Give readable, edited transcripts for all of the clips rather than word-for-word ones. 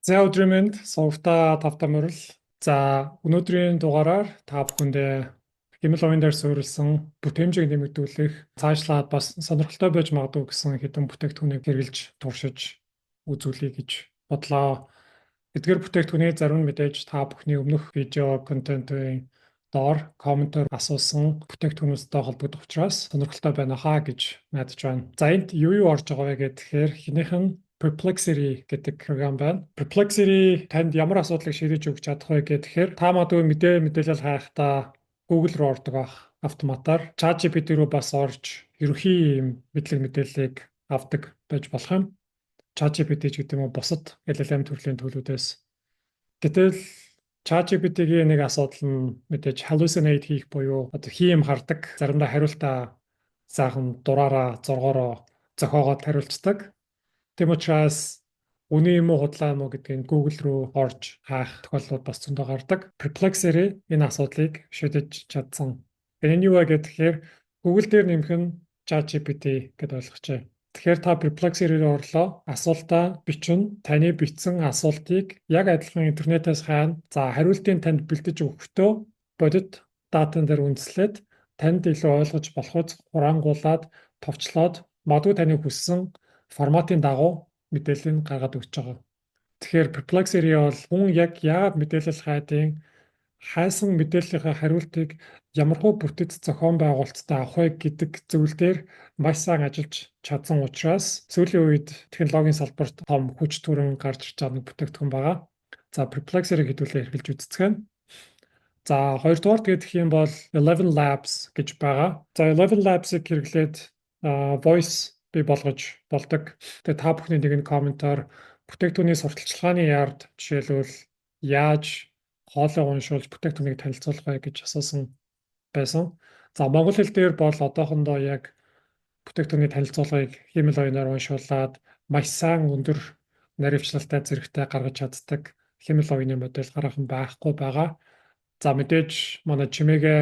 За өдрийн мэнд сувгата тавтай морил. За өнөөдрийн дугаараар та бүхэндээ хэмэл овын дээр суурилсан бүтээмжийг нэмэгдүүлэх, цаашлаад бас сонирхолтой байж магадгүй гэсэн хэдэн бүтээгдэхүүнийг хэрэгжилж туршиж үзүүлэе гэж бодлоо. Эдгээр бүтээгдэхүүний зарим нь мэдээж та бүхний өмнөх видео контентын доор комментээр асуусан бүтээгдэхүүнүүдтэй холбогдох учраас сонирхолтой байна хаа гэж найдаж байна. За энд юу орж байгаа вэ гэхээр хинийх нь Perplexity гэдэг програм байна. Perplexity танд ямар асуудлыг шийдэж өгч чадах вэ гэхээр та магадгүй мэдээлэл хайхдаа Google руу ордог байх автоматар. ChatGPT руу бас орж ерөнхий мэдлэг мэдээллийг авдаг байж болох юм. ChatGPT ч гэдэг юм уу бусад LLM төрлийн төлөвүүдээс. Гэтэл ChatGPT-ийн нэг асуудал нь мэдээж hallucinate хийх буюу одоо хийм хардаг. Заримдаа хариултаа сайхан дураараа, зоргоороо зохиогоод хариулцдаг. Тэм учраас үнэн юм уу худлаа юм уу гэдгийг Google руу орж хаах тохиолдлууд бас зөндөө гардаг. Perplexity энэ асуудлыг шийдэж чадсан. Энэ юу вэ гэхээр Google дээр нэмэх нь ChatGPT гэдээ ойлгочээ. Тэгэхээр та Perplexity руу орлоо. Асуултаа бичнэ. Таны бичсэн асуултыг яг адилхан интернетээс хайна. За хариултыг танд бэлдэж өгөхдөө бодит датан дээр үндэслээд танд илүү ойлгож болохоос хурангуулад товчлоод магадгүй таны хүссэн форматын дагуу мэдээллийг гаргаад өгч байгаа. Тэгэхээр Perplexity бол хүн яг яагаад мэдээлэл хайдیں, хайсан мэдээллийнхаа хариултыг ямархуу бүтэц зохион байгуулалттай авах вэ гэдэг зүйл дээр маш сайн ажиллаж чадсан учраас сүүлийн үед технологийн салбарт том хүч төрөн гарч ирж байгаа нэг бүтээгдэхүүн байгаа. За Perplexity хэдүүлээ хэрэгжилж үздэг. За хоёрдугаар гэх юм бол Eleven Labs гэж байгаа. За Eleven Labs-ыг хэрэглээд voice бий болгож болдог. Тэгээ та бүхний нэгэн комментаар бүтээгдэхүүний сурталчилгааны ярд жишээлбэл яаж хоолой уншуулж бүтээгдэхүүнийг танилцуулах вэ гэж асуусан байсан. За монгол хэл дээр бол одоохондоо яг бүтээгдэхүүний танилцуулгыг хэмэл оюунаар уншуулад маш сайн өндөр наривчлалтай зэрэгтэй гаргаж чаддаг хэмэл оюуны модель гаргахан байхгүй байгаа. За мэдээж манай чимээгээ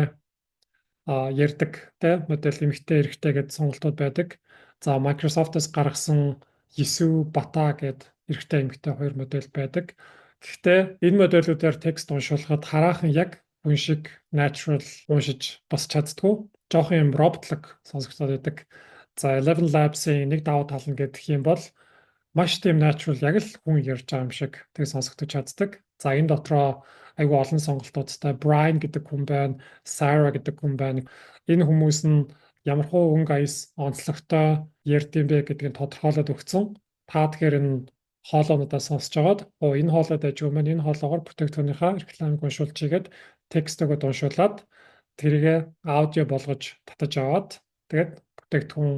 ярьдаг те модель эмэгтэй эрэгтэй гэдэг сонголтууд байдаг. За Microsoft-аас гаргасан 9 бата гэдэг эрэгтэй эмэгтэй хоёр модель байдаг. Гэхдээ энэ модулуудаар текст уншуулахад хараахан яг хүн шиг natural уншиж бас чаддгүй. Жохон юм роботлог сонсогдоод байдаг. За Eleven Labs-ийн нэг давуу тал нь гэдэг юм бол маш тийм natural яг л хүн ярьж байгаа юм шиг тэг сонсогдож чаддаг. За энэ дотроо айгүй олон сонголтуудтай Brian гэдэг хүн байна, Sarah гэдэг хүн байна. Энэ хүмүүс нь ямархуу өнгө аяс онцлогтой ярьд юм бэ гэдгийг тодорхойлоод өгсөн. Та тэгэхээр энэ хоолоонуудаа сонсож байгаад энэ хоолойд ажиг юм байна. Энэ хоолоогоор бүтээгдэхүүнийхаа рекламыг уншуулж игээд текст өгöd уншуулад тэргээ аудио болгож татаж аваад тэгээд бүтээгдэхүүн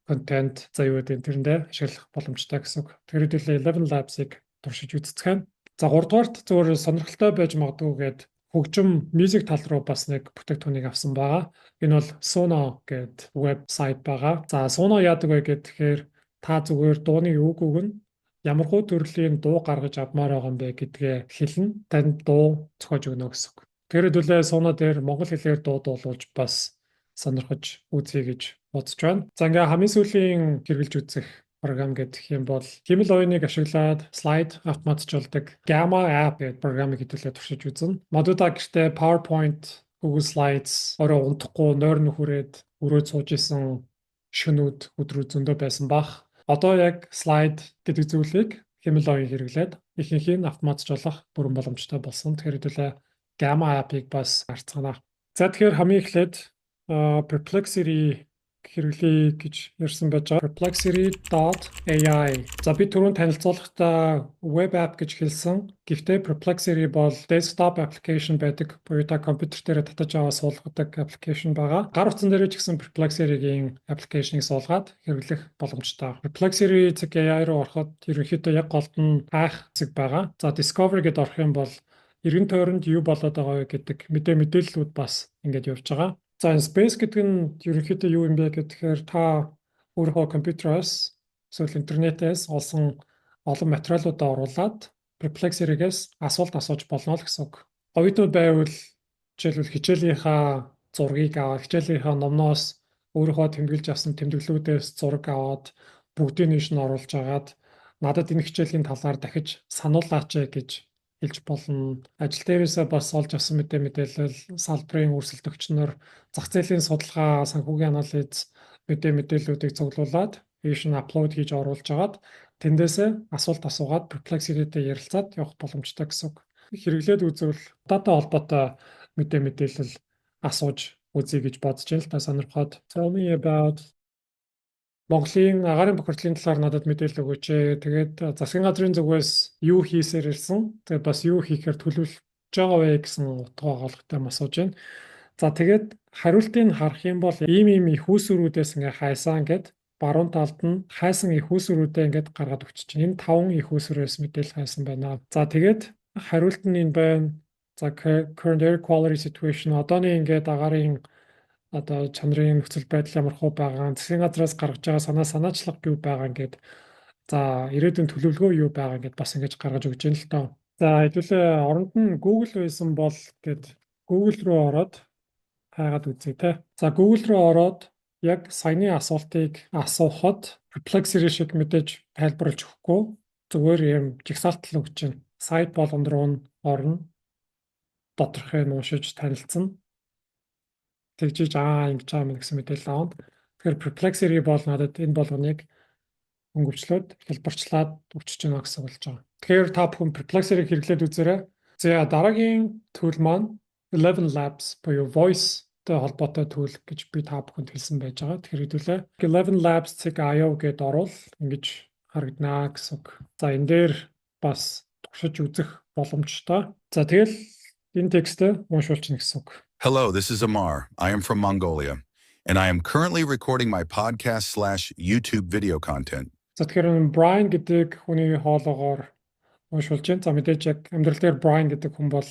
контент за юу гэдэг тэрэндээ ашиглах боломжтой гэсэн үг. Тэр хэдүүлээ Eleven Labs-ыг туршиж үздэг. За 3 дугаарт зөвхөн сонирхолтой байж магадгүйгээд хөгжим мьюзик тал руу бас нэг бүтээгдэхүүнийг авсан байгаа. Энэ бол Suno гэдэг вебсайт байгаа. За Suno яадаг вэ гэхээр та зүгээр дууны үг нь ямархуу төрлийн дуу гаргаж авмаар байгаа юм бэ гэдгээ хэлнэ. Танд дуу зохиож өгнө гэсэн үг. Тэр хэдүүлээ Suno дээр монгол хэлээр дуу дуулуулж бас сонирхож үзье гэж бодож байна. За ингээ хамгийн сүүлийн хэрэгжилж үзэх програм гэх юм бол хэмэл оюуныг ашиглаад слайд автоматжуулдаг Gamma app гэдэг програмыг хэдүүлээ туршиж үзнэ. Модуудаа гэртээ PowerPoint, Google Slides орой унтахгүй нойр нөхөрөөд өрөөд сууж исэн шөнүүд өдрүүд зөндөө байсан бах. Одоо яг слайд гэдэг зүйлийг хэмэл оюун хэрэглээд ихэнх нь автоматжуулах бүрэн боломжтой болсон. Тэгэхээр хэдүүлээ Gamma app-ыг бас харцгаана. За тэгэхээр хамгийн эхлээд Perplexity хэрэглэе гэж ярьсан байж байгаа. Perplexity.ai. За би түрүүн танилцуулахдаа web app гэж хэлсэн. Гэхдээ Perplexity бол desktop application байдаг. Буюу та компьютер дээр татаж аваа суулгадаг application байгаа. Гар утсан дээр ч гэсэн Perplexity-гийн application-ыг суулгаад хэрэглэх боломжтой. Perplexity.ai руу ороход ерөнхийдөө яг голд нь хаах хэсэг байгаа. За Discover гэдээ орох юм бол эргэн тойронд юу болоод байгаа вэ гэдэг мэдээллүүд бас ингээд явж байгаа. За Space гэдэг нь ерөнхийдөө юу юм бэ гэхээр та өөрийнхөө компьютероос эсвэл интернетээс олсон олон материалуудаа оруулаад Perplexity-гээс асуулт асууж болно л гэсэн үг. Оюутнууд байвал жишээлбэл хичээлийнхаа зургийг аваад хичээлийнхаа номноос өөрийнхөө тэмдэглэж авсан тэмдэглэлүүдээс зураг аваад бүгдийг нь оруулж агаад надад энэ хичээлийн талаар дахиж сануулаач гэж хэлж болно. Ажил дээрээсээ бас олж авсан мэдээлэл, салбарын өрсөлдөгч нар зах зээлийн судалгаа, санхүүгийн анализ мэдээллүүдийг цуглуулад ийш нь апплод хийж оруулж агаад тэндээсээ асуулт асуугаад Perplexity-тэй ярилцаад явах боломжтой гэсэн үг. Хэрэглээд үзвэл дата холбоотой мэдээлэл асууж үзье гэж бодож байна л та сонирхоод. Tell me about Монголын агаарын бохирдлын талаар надад мэдээлэл өгөөч. Тэгээд засгийн газрын зүгээс юу хийсээр ирсэн. Тэгээд бас юу хийхээр төлөвлөж байгаа вэ гэсэн утга оголготой асууж байна. За тэгээд хариултыг харах юм бол ийм их үүсвэрүүдээс ингээ хайсан гэд баруун талд нь хайсан их үүсвэрүүдээ ингээд гаргаад өгч чинь. Энэ 5 их үүсвэрээс мэдээлэл хайсан байна. За тэгээд хариулт нь энэ байна. За current air quality situation одооний ингээд агаарын одоо чанарын нөхцөл байдал ямар хөө байгаа, засгийн газраас гаргаж байгаа санаачлага юу байгаа ингээд за ирээдүйн төлөвлөгөө юу байгаа ингээд бас ингэж гаргаж өгч байна л тоо. За хэдүүлээ оронд нь Google байсан бол гэд Google руу ороод хайгаад үзье те. За Google руу ороод яг саяны асуултыг асуухад Perplexity шиг мэдээж тайлбарлаж өгөхгүй зүгээр юм жигсаалтал өгч байна. Сайт болгон руу нь орно. Доторхыг уншиж танилцсан. Тэгжиж ингэж байгаа юм гэсэн мэдээлэл аавна. Тэгэхээр Perplexity бол надад энэ болгоныг хөнгөвчлөөд хэлбэрчлээд өчөж гэнэ гэсэн болж байгаа. Тэгэхээр та бүхэн Perplexity хэрэглээд үзээрэй. За дараагийн төлөв маань 11 Labs буюу voice-тэй холбоотой төлөв гэж би та бүхэнд хэлсэн байж байгаа. Тэгэхээр хэдүүлээ 11 Labs.io гэдээ орвол ингэж харагдана гэсэн үг. За энэ дээр бас туршиж үзэх боломжтой. За тэгэл энэ текстээ уншуулчихна гэсэн үг. Hello, this is Amar. I am from Mongolia, and I am currently recording my podcast/YouTube video content. За тэгэхээр Brian гэдэг хүний хоолоогоор уншуулж байна. За мэдээж яг амьдрал дээр Brian гэдэг хүн бол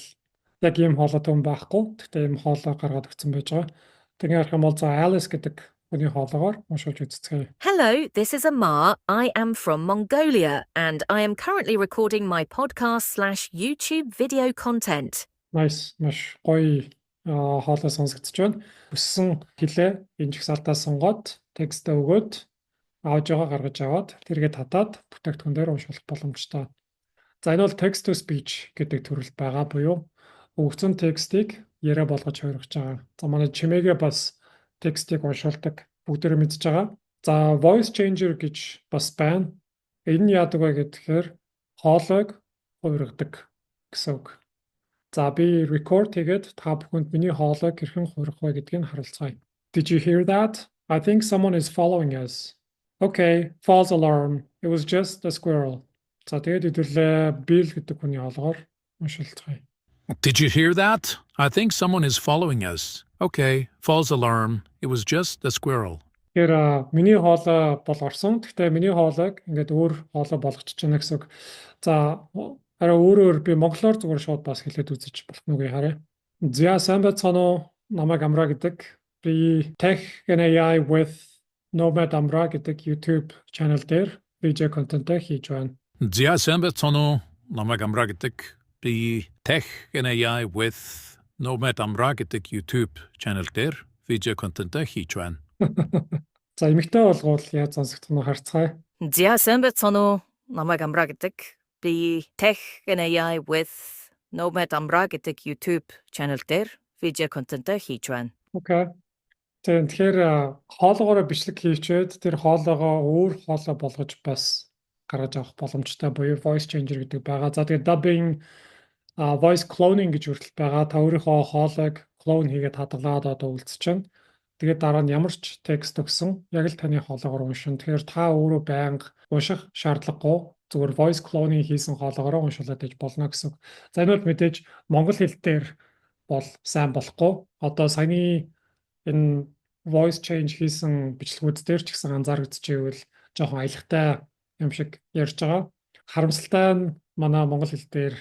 яг ийм хоолойтой хүн байхгүй. Гэхдээ ийм хоолой гаргаад өгсөн байж байгаа. Тэгин ярих юм бол за Alice гэдэг хүний хоолоогоор уншуулж үзцгээе. Hello, this is Amar. I am from Mongolia, and I am currently recording my podcast/YouTube video content. Nice, маш гоё хоолой сонсогдож байна. Өссөн хэлээ энэ жигсаалтаа сонгоод текстээ өгөөд аудиогоо гаргаж аваад тэргээ татаад бүтээгдэхүүн дээр уншуулах боломжтой. За энэ бол text to speech гэдэг төрөл байгаа буюу өгсөн текстийг яриа болгож хувиргаж байгаа. За манай чимээгээ бас текстийг уншуулдаг бүгдээрээ мэдж байгаа. За voice changer гэж бас байна. Энэ нь яадаг вэ гэхээр хоолойг хувиргадаг гэсэн үг. За би record хийгээд та бүхэнд миний хоолойг хэрхэн хувирах вэ гэдгийг харуулцгаая. Did you hear that? I think someone is following us. Okay, false alarm. It was just a squirrel. За тэгээд хэдүүлээ Bill гэдэг хүний хоолойгоор уншилцгаая. Did you hear that? I think someone is following us. Okay, false alarm. It was just a squirrel. Тэгэхээр миний хоолой бол орсон. Гэхдээ миний хоолойг ингээд өөр хоолой болгочих чинь гэсэн үг. За арай өөрөөр би монголоор зүгээр шууд бас хэлээд үзэж болох нүгэ харъя. За сайн байцгаана уу? Намайг Амра гэдэг. Би Tech and AI with Nomad Amra гэдэг YouTube channel дээр видео контент хийж байна. За сайн байцгаана уу? Намайг Амра гэдэг. Би Tech and AI with Nomad Amra гэдэг YouTube channel дээр видео контент хийж байна. За эмэгтэй болгоул яаж сонсогдох нь харцгаая. За сайн байцгаана уу? Намайг Амра гэдэг. Би Tech and AI with Nomad Amra гэдэг YouTube channel дээр видео контент хийж байна. Окей. Тэгэхээр хоолоогоор бичлэг хийчээд тэр хоолоогоо өөр хоолой болгож бас гаргаж авах боломжтой буюу voice changer гэдэг байгаа. За тэгээд dubbing, voice cloning гэж хүртэл байгаа. Та өөрийнхөө хоолойг clone хийгээд хадгалаад одоо үлдчихэв. Тэгээд дараа нь ямар ч текст өгсөн яг л таны хоолоогоор уншин. Тэгэхээр та өөрөө байнга унших шаардлагагүй. Зүгээр voice cloning хийсэн хоолоогоор уншуулад иж болно гэсэн. За энэ бол мэдээж монгол хэл дээр бол сайн болохгүй. Одоо саяны энэ voice change хийсэн бичлэгүүд дээр ч гэсэн анзаарэгдчихвэл жоохон аялахтай юм шиг ярьж байгаа. Харамсалтай нь манай монгол хэл дээр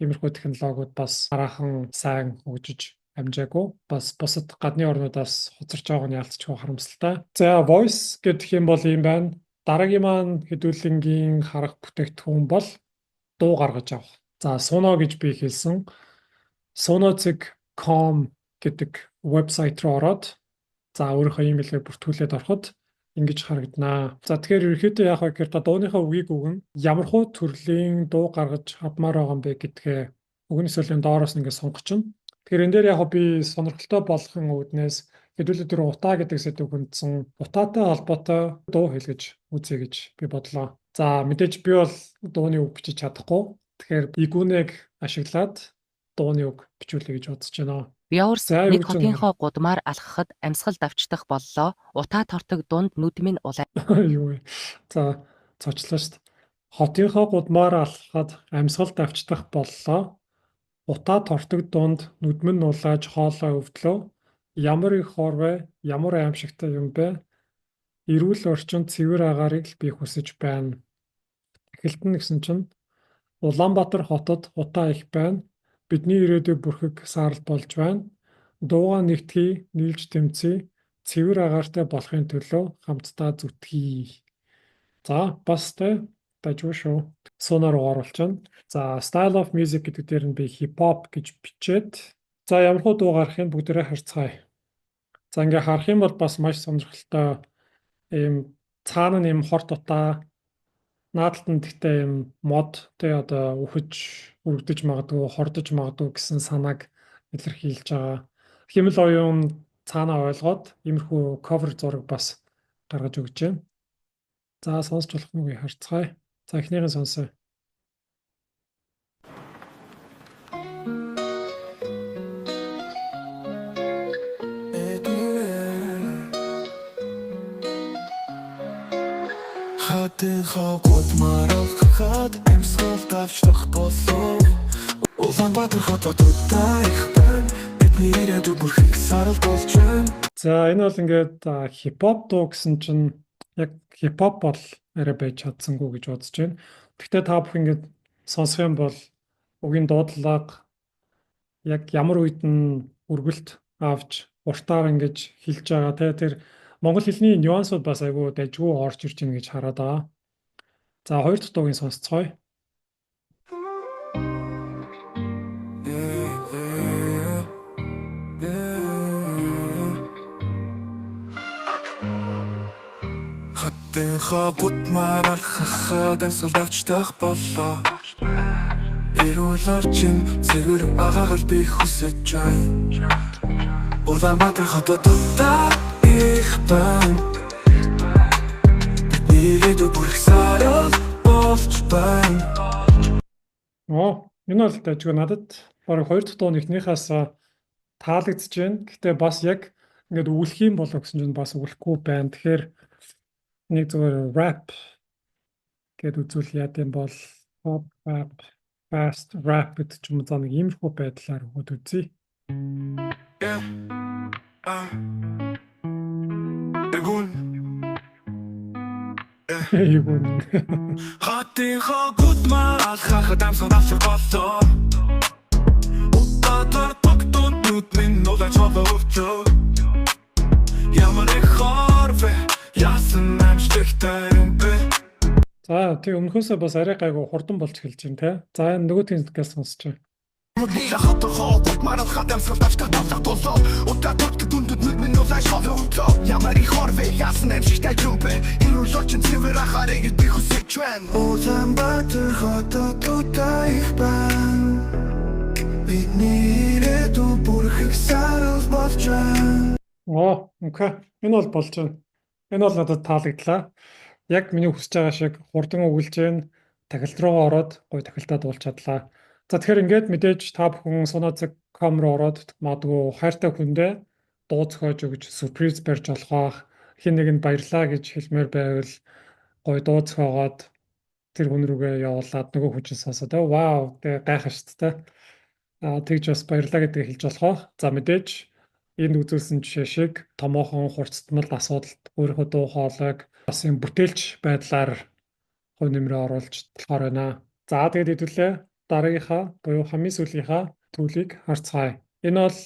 иймэрхүү технологиуд бас хараахан сайн хөгжиж амжаагүй. Бас бусад гадны орнуудаас хоцорч байгааг нь ялцчихгүй харамсалтай. За voice гэдэг юм бол юм байна. Дараагийн маань хэдүүлэнгийн харах бүтээгдэхүүн бол дуу гаргаж авах. За Suno гэж би хэлсэн. Suno.com гэдэг вебсайт руу ороод за өөрийнхөө имэйлээр бүртгүүлээд ороход ингэж харагданаа. За тэгэхээр ерөнхийдөө яг вэ гэхээр дууныхаа үгийг өгөн ямар хуу төрлийн дуу гаргаж авмаар байгаа юм бэ гэдгээ өгнө сөлийн доороос нь ингээд сонгочихно. Тэгэхээр энэ дээр яг би сонирхолтой болгохын үүднээс хэдүүлээ тэр утаа гэдэг сэдвийг хүндсэн утаатай холбоотой дуу хэлгэж үзье гэж би бодлоо. За мэдээж би бол дууны үг бичиж чадахгүй. Тэгэхээр игүүнэг ашиглаад дууны үг бичүүлэе гэж бодож байна. Бяурс За юу нэг гэж байна? хотынхоо гудмаар алхахад амьсгал давчдах боллоо. Утаа тортог дунд нүдмийн улай. Юу вэ? За цочлоо шүү дээ. Хотынхоо гудмаар алхахад амьсгал давчдах боллоо. Утаа тортог дунд нүдмэн нулааж хоолой өвдлөө. Ямар их хор вэ? Ямар аимшигтай юм бэ? Эрүүл орчинд цэвэр агаарыг л би хүсэж байна. Эхэлтэн гэсэн чинь Улаанбаатар хотод утаа их байна. Бидний ирээдүй бүрхэг саарал болж байна. Дуугаа нэгтгэе, нийлж тэмцэе. Цэвэр агаартай болохын төлөө хамтдаа зүтгэе. За бас тэ дажгүй шүү. Суунаар оруулж байна. За Style of Music гэдэг дээр нь би hip hop гэж бичээд за ямар хуу дуу гарахыг бүгдээрээ харцгаая. За ингээ харах юм бол бас маш сонирхолтой ийм цаана нь ийм хорт утаа наадталд нь гэхдээ ийм мод тэ одоо үхэж үрдэж магадгүй хордож магадгүй гэсэн санааг илэрхийлж байгаа. Хэмэл оюун цаанаа ойлгоод иймэрхүү cover зураг бас гаргаж өгч байна. За сонсч болох нүг харцгаая. За эхнийхэн сонсоо. Хотынхоо гудмаар алхахад амьсгал давчлах болов. Улаанбаатар хотод утаа их байна. Бидний ирээдүй бүрхэг саарал болж байна. За энэ бол ингээд хипхоп дуу гэсэн чинь яг хипхоп бол арай байж чадсангүй гэж бодож байна. Гэхдээ та бүх ингээд сонсох юм бол үгийн дуудлага яг ямар үед нь үргэлт авч уртаар ингэж хэлж байгаа те тэр монгол хэлний нюансууд бас айгүй дайггүй орж ирж байна гэж хараад байгаа. За хоёр дахь дуугийн сонсцгоё. Хотынхоо гудмаар алхахад амьсгал давчдах боллоо. Эрүүл орчин цэвэр агаарыг би хүсэж байна. Улаанбаатар хотод утаа их байна. Ирээдүй бүрх саарал болж байна. Энэ бол дайггүй надад бараг хоёр дахь дууны эхнийхээс таалагдж байна. Гэхдээ бас яг ингээд өвлөх юм болов гэсэн чинь бас өвлөхгүй байна. Тэгэхээр нэг зүгээр rap гэдэг үзүүл яа гэм бол pop rap, fast rap гэдэг ч юм уу нэг иймэрхүү байдлаар өгөөд үзье. Эгүүн. Хотынхоо гудмаар алхахад амьсгал давчдах боллоо. Утаа тортог дунд нүдмийн нулааж хоолой өвдлөө. Ямар их хор вэ? Яасан амжилттай юм бэ? За тэг өмнөхөөсөө бас арай гайгүй хурдан болж эхэлж байна те. За энэ нөгөөтгөөс сонсч байна. Хотынхоо гудмаар алхахад амьсгал давчдах боллоо. Утаа тортог дунд нүдмийн нулааж хоолой өвдлөө. Ямар их хор вэ? Яасан амжилттай юм бэ? Эрүүл орчин цэвэр агаарыг би хүсэж байна. Улаанбаатар хотод утаа их байна. Бидний ирээдүй бүрхэг саарал болж байна. Окей. Энэ бол болж байна. Энэ бол надад таалагдлаа. Яг миний хүсэж байгаа шиг хурдан өгүүлж байна. Тахилт руугаа ороод гоё тахилтаа дуулж чадлаа. За тэгэхээр ингээд мэдээж та бүхэн Sonoza.com руу ороод магадгүй хайртай хүндээ дуу зохиож өгч сюрприз барьж болох хин нэгэнд баярлаа гэж хэлмээр байвал гоё дуу зохиогоод тэр хүн рүүгээ явуулаад нөгөө хүн чинь сонсоод вау тэгээ гайхах шүү дээ. Тэгж бас баярлаа гэдгийг хэлж болох. За мэдээж энд үзүүлсэн жишээ шиг томоохон хурцтмал асуудалд өөрийнхөө дуу хоолойг бас юм бүтээлч байдлаар хувь нэмрээ оруулж болохоор байна. За тэгээд хэдүүлээ дараагийнхаа буюу хамгийн сүүлийнхаа төлөвийг харцгаая. Энэ бол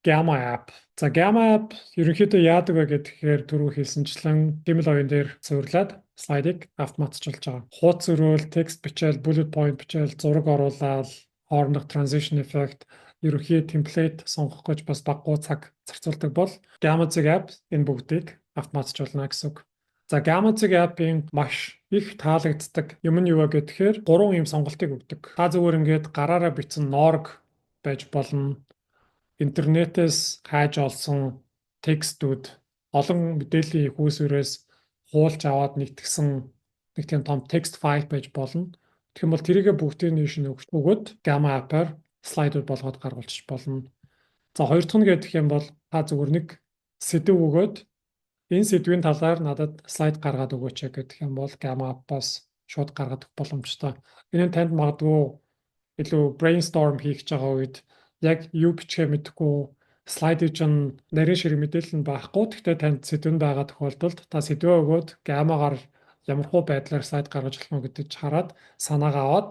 Gamma app. За Gamma app ерөнхийдөө яадаг вэ гэхээр түрүү хэлсэнчлэн Gmail оюун дээр суйрлаад слайдыг автоматжуулж байгаа. Хуудас өрөөл, текст бичээл, bullet point бичээл, зураг оруулаад, хоорондох transition effect, ерөнхий template сонгох гэж бас баггүй цаг зарцуулдаг бол Gamma app энэ бүгдийг автоматжуулна гэсэн үг. За Gamma-Zig app-ийн маш их таалагддаг юм нь юу вэ гэхээр 3 ийм сонголтыг өгдөг. Та зүгээр ингээд гараараа бичсэн Norg байж болно. Интернетээс хайж олсон текстүүд олон мэдээллийн их үүсвэрээс хуулж аваад нэгтгэсэн нэг тийм том текст файл байж болно. Тэгэх юм бол тэрийгэ бүгдийг нээшн өгөөд Gamma app-аар слайдууд болгоод гаргуулчих болно. За хоёр дахь нь гэх юм бол та зүгээр нэг сэдв өгөөд энэ сэдвийн талаар надад слайд гаргаад өгөөч гэх юм бол Gamma app-аас шууд гаргадах боломжтой. Энэ нь танд магадгүй илүү brainstorm хийх гэж байгаа үед яг юу бичгээ мэдэхгүй слайдыг чинь нарийн ширхэг мэдээлэл нь байхгүй. Гэхдээ танд сэдв нь байгаа тохиолдолд та сэдвээ өгөөд Gamma-гаар ямархуу байдлаар слайд гаргаж болох нь гэдэг хараад санаагаа аваад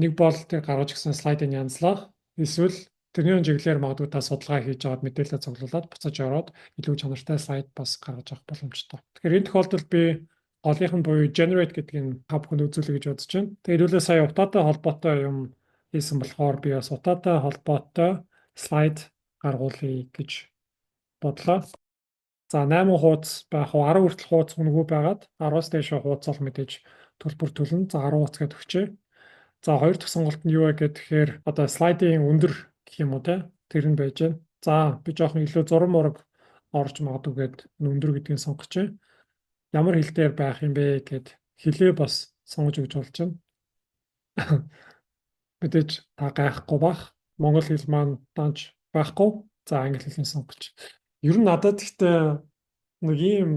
нэг бол тэр гаргаж гисэн слайдыг янзлах эсвэл тэрний чиглэлээр магадгүй та судалгаа хийж аваад мэдээлэлээ цуглуулад буцаж ороод илүү чанартай слайд бас гаргаж авах боломжтой. Тэгэхээр энэ тохиолдолд би голынх нь буюу generate гэдгийг та бүхэнд үзүүлэх гэж бодож байна. Тэгээд хэдүүлээ сая утаатай холбоотой юм хийсэн болохоор би бас утаатай холбоотой слайд гаргуулъя гэж бодлоо. За 8 хуудас байх уу 10 хүртэл хуудас үнэгүй байгаад 10-аас дээш хуудас бол мэдээж төлбөр төлнө. За 10 хуудас гэдээ өгчээ. За хоёр дахь сонголт нь юу вэ гэхээр одоо слайдын өндөр гэх юм уу те тэр нь байж байна. За би жоохон илүү зураг мураг орж магадгүй гээд өндөр гэдгийг сонгож байна. Ямар хэл дээр байх юм бэ гэд хэлээ бас сонгож өгч болж байна. Мэдээж та гайхгүй бах. Монгол хэл маань данж байхгүй. За англи хэлний сонгож. Ер нь надад гэхдээ нэг ийм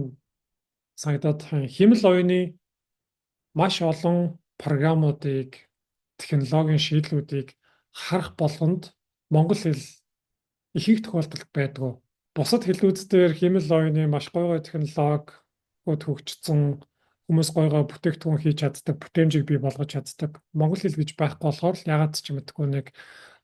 санагдаад хэмэл оюуны маш олон програмуудыг технологийн шийдлүүдийг харах болгонд монгол хэл их тохиолдолд байдгүй. Бусад хэлүүд дээр хэмэл оюуны маш гой технологиуд хөгжсөн хүмүүс гойгоо бүтээгдэхүүн хийж чаддаг, бүтээмжийг бий болгож чаддаг. Монгол хэл гэж байхгүй болохоор ягаад ч мэдэхгүй нэг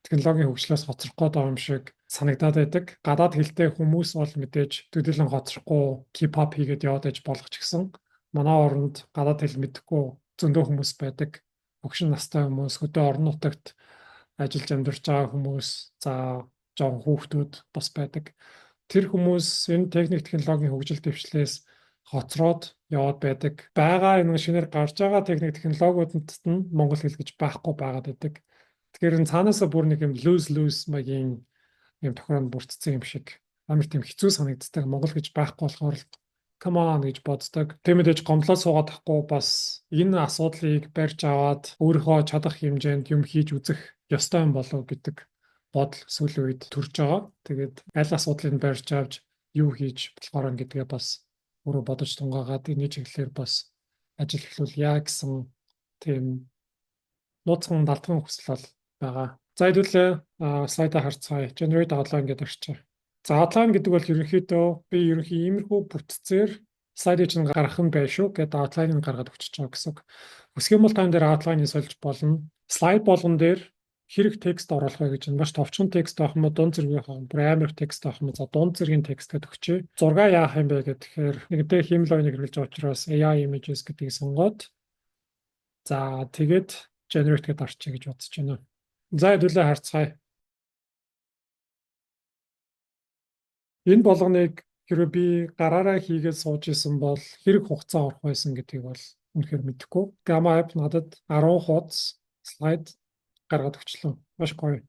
технологийн хөгжлөөс хоцрох гээд байгаа юм шиг санагдаад байдаг. Гадаад хэлтэй хүмүүс бол мэдээж төдийлөн хоцрохгүй K-pop хийгээд яваад байж болох ч гэсэн манай оронд гадаад хэл мэдэхгүй зөндөө хүмүүс байдаг. Өгшин настай хүмүүс, хөдөө орон нутагт ажиллаж амьдарч байгаа хүмүүс, за жоохон хүүхдүүд бас байдаг. Тэр хүмүүс энэ техник технологийн хөгжил дэвшлээс хоцроод яваад байдаг. Бага энэ шинээр гарч байгаа техник технологиудад нь монгол хэл гэж байхгүй байгаад байдаг. Тэгэхээр энэ цаанаасаа бүр нэг юм lose магийн юм тохиронд бүрдсэн юм шиг амар тийм хэцүү санагддаг. Монгол гэж байхгүй болохоор come on гэж боддог. Тийм мэдээж гомдлоо суугаад ахгүй бас энэ асуудлыг барьж аваад өөрийнхөө чадах хэмжээнд юм хийж үзэх ёстой юм болов гэдэг бодол сүүлийн үед төрж байгаа. Тэгээд аль асуудлыг барьж авч юу хийж болохоор гэдгээ бас өөрөө бодож тунгаагаад энэ чиглэлээр бас ажил эхлүүлъя гэсэн тийм нууцхан далдгын хүсэл бол байгаа. За хэдүүлээ слайдаа харцгаая. Generate outline гэдэг орчоо. За outline гэдэг бол ерөнхийдөө би иймэрхүү бүтцээр слайдыг чинь гаргах нь байх шүү гэдэг outline-ыг гаргаад өгч байгаа гэсэн. Хүсэх юм бол тань дээр outline-ыг сольж болно. Слайд болгон дээр хэрэг текст оруулах вэ гэж маш товчхон текст авах юм уу, дунд зэргийн авах юм, амар текст авах юм уу, за дунд зэргийн текст гэдэг өгчээ. Зураг яах юм бэ гэхээр нэгдээ хэмэл оюуныг хэрэглэж байгаа учраас AI images гэдгийг сонгоод за тэгээд generate гэдээ орчих гэж бодож байна. За хэдүүлээ харцгаая. Энэ болгоныг хэрвээ би гараараа хийгээд сууж исэн бол хэрэг хугацаа орох байсан гэдгийг бол үнэхээр мэдэхгүй. Gamma app надад 10 хуудас слайд гаргаад өгчлөө. Маш гоё.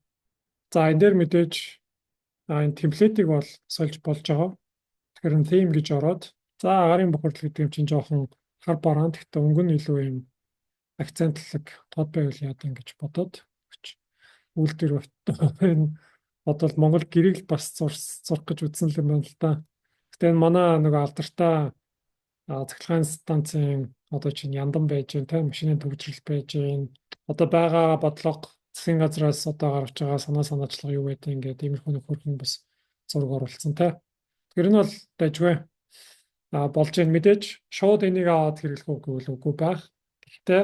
За энэ дээр мэдээж энэ темплетийг бол сольж болж байгаа. Тэгэхээр энэ theme гэж ороод за агарын бохирдол гэдэг юм чинь жоохон хар бараан гэхдээ өнгө нь илүү юм акцентлаг тод байвал яа гэж бодоод үйлдвэр энэ бодвол Монгол гэрийг бас зурх гэж үзсэн юм байна л да. Гэтэ энэ манай нэг алдартай цахилгаан станцын одоо чинь яндан байж гэн тэ машины төвчрэл байж гэн одоо байгаа бодлого засгийн газраас одоо гаргаж байгаа санаачлага юу гэдэг ингээд иймэрхүү нэг хөрхэн бас зураг оруулсан тэ. Тэгэхээр энэ бол дайггүй болж гэн мэдээж шууд энийг аваад хэрэглэх үгүй байх. Гэхдээ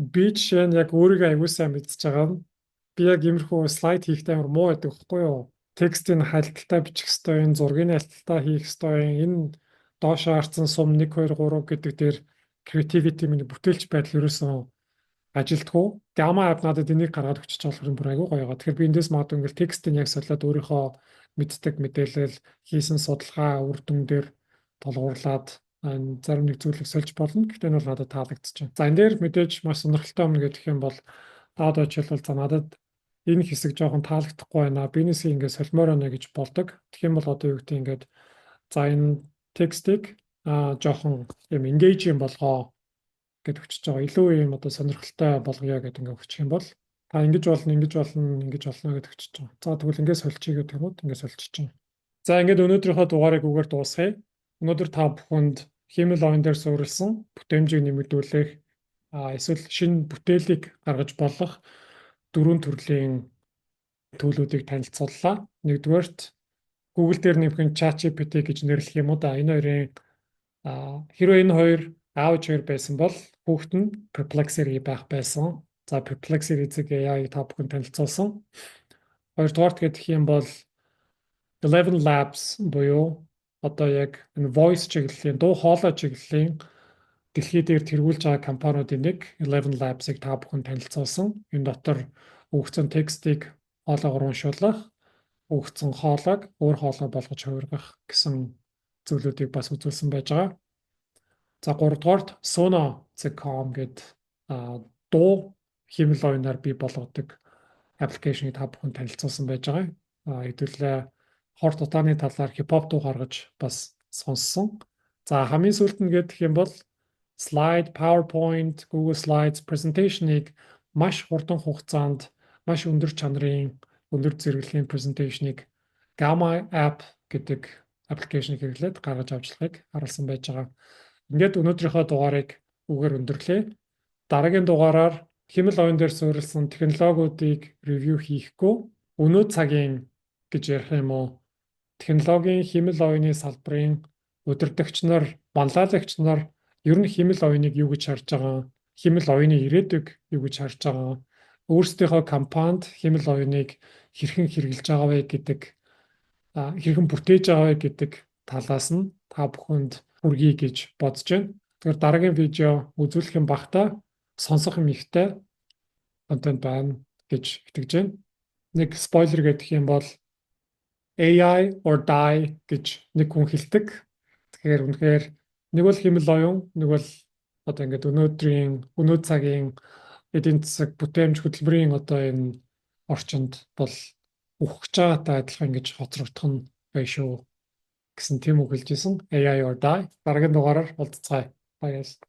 би жишээ нь яг өөрийгөө аягүй сайн мэдчихэж байгаа нь би яг иймэрхүү слайд хийхдээ амар муу байдаг байхгүй юу? Текстийн хайлталтай бичих хэвээр, энэ зургийн хайлталтай хийх хэвээр, энэ доошоо харцсан сум 1 2 3 гэдэг дээр creativity миний бүтээлч байдал ерөөсөн ажилтгүй. Gamma app надад энийг гаргаад өчөж болохоор бүр аягүй гоё байгаа. Тэгэхээр би эндээс магадгүй ингээл текстийг яг солиод өөрийнхөө мэддэг мэдээлэл, хийсэн судалгаа үр дүн дээр толгуурлаад зарим нэг зүйлийг сольж болно. Гэхдээ энэ бол надад таалагдчихэв. За энэ дээр мэдээж маш сонирхолтой юм гэх юм бол одоо жишээлбэл за надад энэ хэсэг жоохон таалагдахгүй байна. Бизнесийг ингээд солимоор байна гэж болдог. Тэгэх юм бол одоо юу гэдэг ингээд за энэ текстийг жоохон юм engage юм болгоо гэд өчөж байгаа. Илүү юм одоо сонирхолтой болгоё гэдэг ингээд өччих юм бол та ингэж болно гэд өчөж байгаа. За тэгвэл ингээд сольчих гэдэг юм уу? Ингээд сольчих чинь. За ингээд өнөөдрийнхөө дугаарыг үгээр дуусгая. Өнөөдөр та бүхэнд хиймэл оюун дээр суурилсан бүтээмжийг нэмэгдүүлэх эсвэл шинэ бүтээлийг гаргаж болох 4 төрлийн төлөвүүдийг танилцууллаа. Нэгдүгээрт Google дээр нэмэх ChatGPT гэж нэрлэх юм уу да. Энэ хоёрын хэрвээ энэ хоёр аав хоёр байсан бол хүүхэд нь Perplexity байх байсан. За Perplexity зэрэг AI та бүхэн танилцуулсан. Хоёрдугаарт гэх юм бол Eleven Labs буюу одоо яг энэ voice чиглэлийн дуу хоолой чиглэлийн дэлхий дээр тэргүүлж байгаа компаниудын нэг Eleven Labs-ыг та бүхэн танилцуулсан. Энэ дотор өгсөн текстийг хоолоогоор уншуулах, өгсөн хоолойг өөр хоолой болгож хувиргах гэсэн зүйлүүдийг бас үзүүлсэн байж байгаа. За 3 дугаарт Sono.com гэдэг дуу хиймэл оюунаар бий болгодог аппликейшнийг та бүхэн танилцуулсан байж байгаа. Хэдүүлээ хор тутааны талаар хипхоп дуу гаргаж бас сонссон. За хамгийн сүүлд нь гэх юм бол Slide, PowerPoint, Google Slides presentation-ыг маш хурдан хугацаанд маш өндөр чанарын өндөр зэрэглэлийн presentation-ыг Gamma app гэдэг аппликейшнийг хэрэглээд гаргаж авчлагыг харуулсан байж байгаа. Ингээд өнөөдрийнхөө дугаарыг үгээр өндөрлөө. Дараагийн дугаараар хэмэл оюун дээр суурилсан технологиудыг ревю хийхгүй өнөө цагийн гэж ярих юм уу? Технологийн хэмэл оюуны салбарын удирдагч нар, манлайлагч нар ер нь хэмэл оюуныг юу гэж харж байгаа, хэмэл оюуны ирээдүг юу гэж харж байгаа, өөрсдийнхөө компанид хэмэл оюуныг хэрхэн хэрэгжилж байгаа вэ гэдэг, хэрхэн бүтээж байгаа вэ гэдэг талаас нь та бүхэнд хүргэе гэж бодож байна. Тэгэхээр дараагийн видео үзүүлэх юм багтаа сонсох юм ихтэй контент байна гэж итгэж байна. Нэг спойлер гэдэг юм бол AI or die гэж нэг хүн хэлдэг. Тэгэхээр үнэхээр нэг бол хэмэл оюун, нэг бол одоо ингээд өнөө цагийн эдийн засаг бүтээмж хөтөлбөрийн одоо энэ орчинд бол үхэж байгаатай адилхан ингэж хоцрогдох нь бай шүү гэсэн тийм үг хэлж исэн. AI or die. Дараагийн дугаараар уулзцгаая. Баярлалаа.